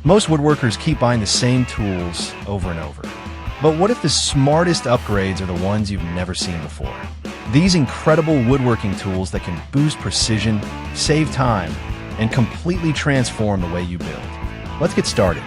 Most woodworkers keep buying the same tools over and over. But what if the smartest upgrades are the ones you've never seen before? These incredible woodworking tools that can boost precision, save time, and completely transform the way you build. Let's get started.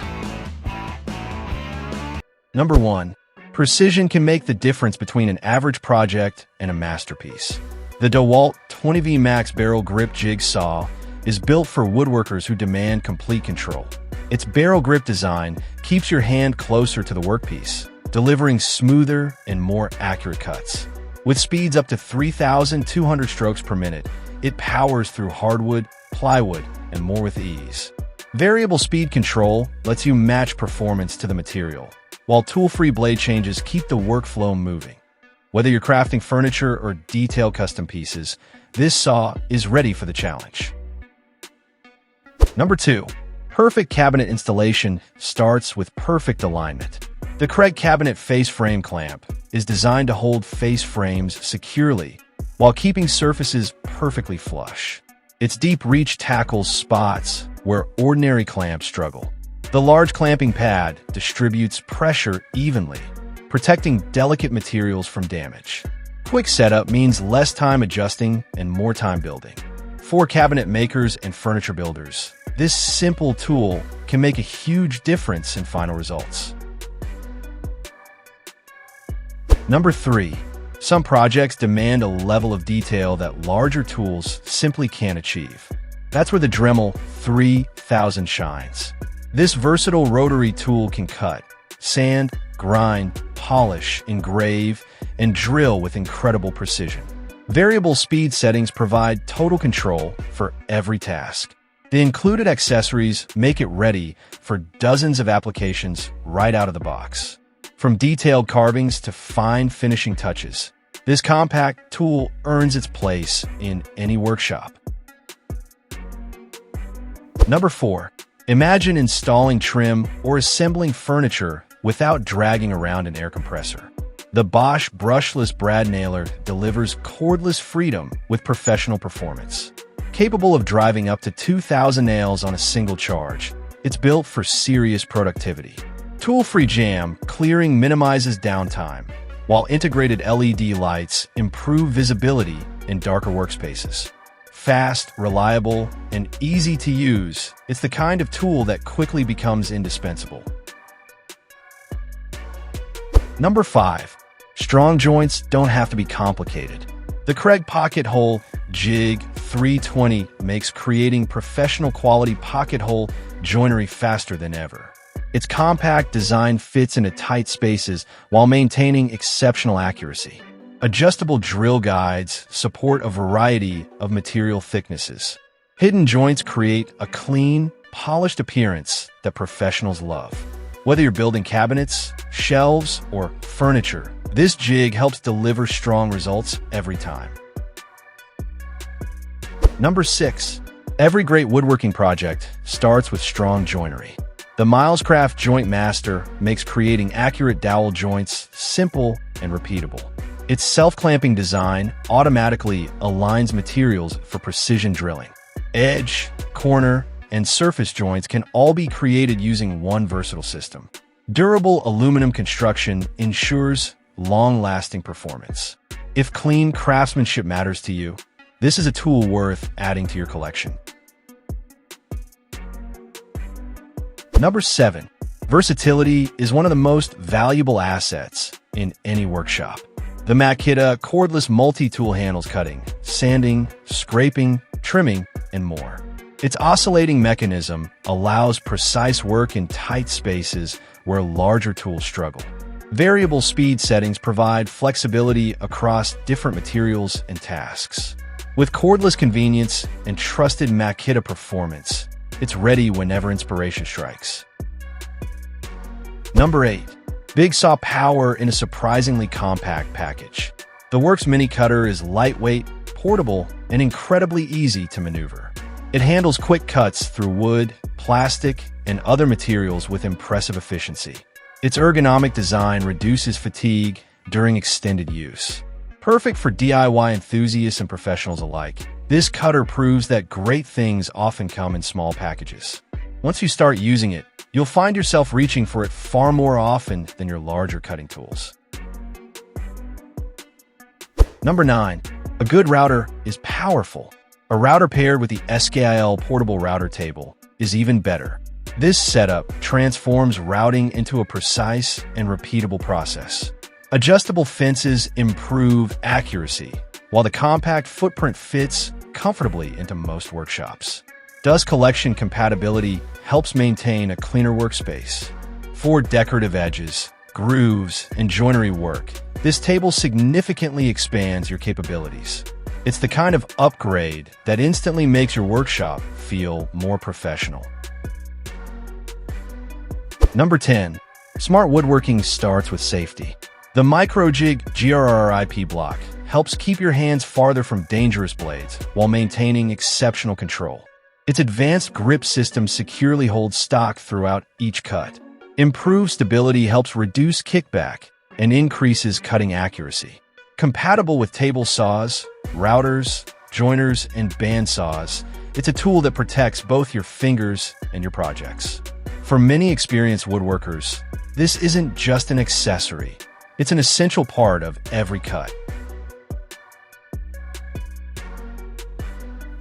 Number 1. Precision can make the difference between an average project and a masterpiece. The DEWALT 20V Max Barrel Grip Jig Saw is built for woodworkers who demand complete control. Its barrel grip design keeps your hand closer to the workpiece, delivering smoother and more accurate cuts. With speeds up to 3,200 strokes per minute, it powers through hardwood, plywood, and more with ease. Variable speed control lets you match performance to the material, while tool-free blade changes keep the workflow moving. Whether you're crafting furniture or detail custom pieces, this saw is ready for the challenge. Number 2. Perfect cabinet installation starts with perfect alignment. The Kreg Cabinet Face Frame Clamp is designed to hold face frames securely while keeping surfaces perfectly flush. Its deep reach tackles spots where ordinary clamps struggle. The large clamping pad distributes pressure evenly, protecting delicate materials from damage. Quick setup means less time adjusting and more time building. For cabinet makers and furniture builders, this simple tool can make a huge difference in final results. Number 3. Some projects demand a level of detail that larger tools simply can't achieve. That's where the Dremel 3000 shines. This versatile rotary tool can cut, sand, grind, polish, engrave, and drill with incredible precision. Variable speed settings provide total control for every task. The included accessories make it ready for dozens of applications right out of the box. From detailed carvings to fine finishing touches, this compact tool earns its place in any workshop. Number 4. Imagine installing trim or assembling furniture without dragging around an air compressor. The BOSCH Brushless brad nailer delivers cordless freedom with professional performance. Capable of driving up to 2,000 nails on a single charge, it's built for serious productivity. Tool-free jam clearing minimizes downtime, while integrated LED lights improve visibility in darker workspaces. Fast, reliable, and easy to use, it's the kind of tool that quickly becomes indispensable. Number 5. Strong joints don't have to be complicated. The Kreg Pocket-Hole Jig 320 makes creating professional quality pocket hole joinery faster than ever. Its compact design fits into tight spaces while maintaining exceptional accuracy. Adjustable drill guides support a variety of material thicknesses. Hidden joints create a clean, polished appearance that professionals love. Whether you're building cabinets, shelves, or furniture, this jig helps deliver strong results every time. Number 6. Every great woodworking project starts with strong joinery. The Milescraft Joint Master makes creating accurate dowel joints simple and repeatable. Its self-clamping design automatically aligns materials for precision drilling. Edge, corner, and surface joints can all be created using one versatile system. Durable aluminum construction ensures long-lasting performance. If clean craftsmanship matters to you, this is a tool worth adding to your collection. Number 7. Versatility is one of the most valuable assets in any workshop. The Makita cordless multi-tool handles cutting, sanding, scraping, trimming, and more. Its oscillating mechanism allows precise work in tight spaces where larger tools struggle. Variable speed settings provide flexibility across different materials and tasks. With cordless convenience and trusted Makita performance, it's ready whenever inspiration strikes. Number 8. Big saw power in a surprisingly compact package. The Worx mini cutter is lightweight, portable, and incredibly easy to maneuver. It handles quick cuts through wood, plastic, and other materials with impressive efficiency. Its ergonomic design reduces fatigue during extended use. Perfect for DIY enthusiasts and professionals alike, this cutter proves that great things often come in small packages. Once you start using it, you'll find yourself reaching for it far more often than your larger cutting tools. Number 9. A good router is powerful. A router paired with the SKIL portable router table is even better. This setup transforms routing into a precise and repeatable process. Adjustable fences improve accuracy, while the compact footprint fits comfortably into most workshops. Dust collection compatibility helps maintain a cleaner workspace. For decorative edges, grooves, and joinery work, this table significantly expands your capabilities. It's the kind of upgrade that instantly makes your workshop feel more professional. Number 10. Smart woodworking starts with safety. The MICROJIG GRR-RIP-BLOCK helps keep your hands farther from dangerous blades while maintaining exceptional control. Its advanced grip system securely holds stock throughout each cut. Improved stability helps reduce kickback and increases cutting accuracy. Compatible with table saws, routers, joiners, and bandsaws, it's a tool that protects both your fingers and your projects. For many experienced woodworkers, this isn't just an accessory. It's an essential part of every cut.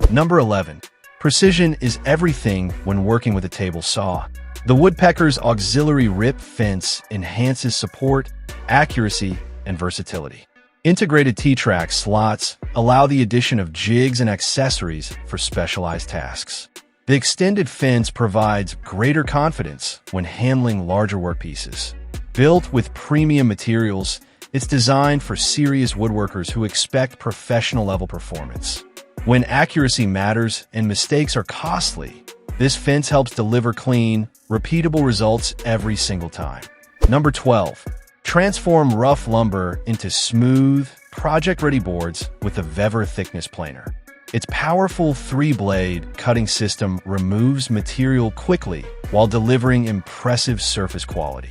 Number 11. Precision is everything when working with a table saw. The Woodpeckers auxiliary rip fence enhances support, accuracy, and versatility. Integrated T-track slots allow the addition of jigs and accessories for specialized tasks. The extended fence provides greater confidence when handling larger workpieces. Built with premium materials, it's designed for serious woodworkers who expect professional-level performance. When accuracy matters and mistakes are costly, this fence helps deliver clean, repeatable results every single time. Number 12. Transform rough lumber into smooth, project-ready boards with the VEVOR thickness planer. Its powerful 3-blade cutting system removes material quickly while delivering impressive surface quality.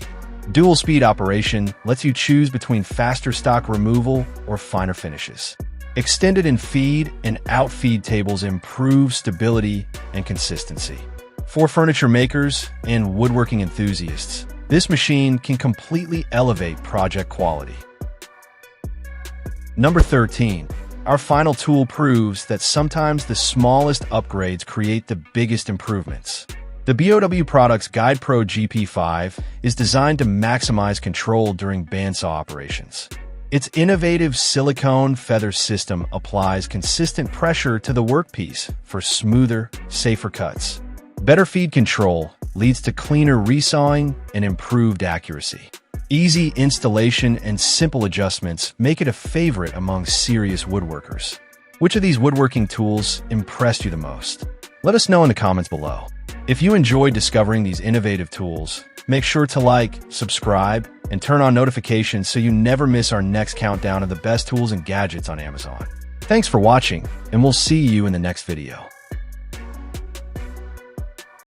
Dual-speed operation lets you choose between faster stock removal or finer finishes. Extended in feed and out-feed tables improve stability and consistency. For furniture makers and woodworking enthusiasts, this machine can completely elevate project quality. Number 13. Our final tool proves that sometimes the smallest upgrades create the biggest improvements. The Products GuidePRO GP5 is designed to maximize control during bandsaw operations. Its innovative silicone feather system applies consistent pressure to the workpiece for smoother, safer cuts. Better feed control leads to cleaner resawing and improved accuracy. Easy installation and simple adjustments make it a favorite among serious woodworkers. Which of these woodworking tools impressed you the most? Let us know in the comments below. If you enjoyed discovering these innovative tools, make sure to like, subscribe, and turn on notifications so you never miss our next countdown of the best tools and gadgets on Amazon. Thanks for watching, and we'll see you in the next video.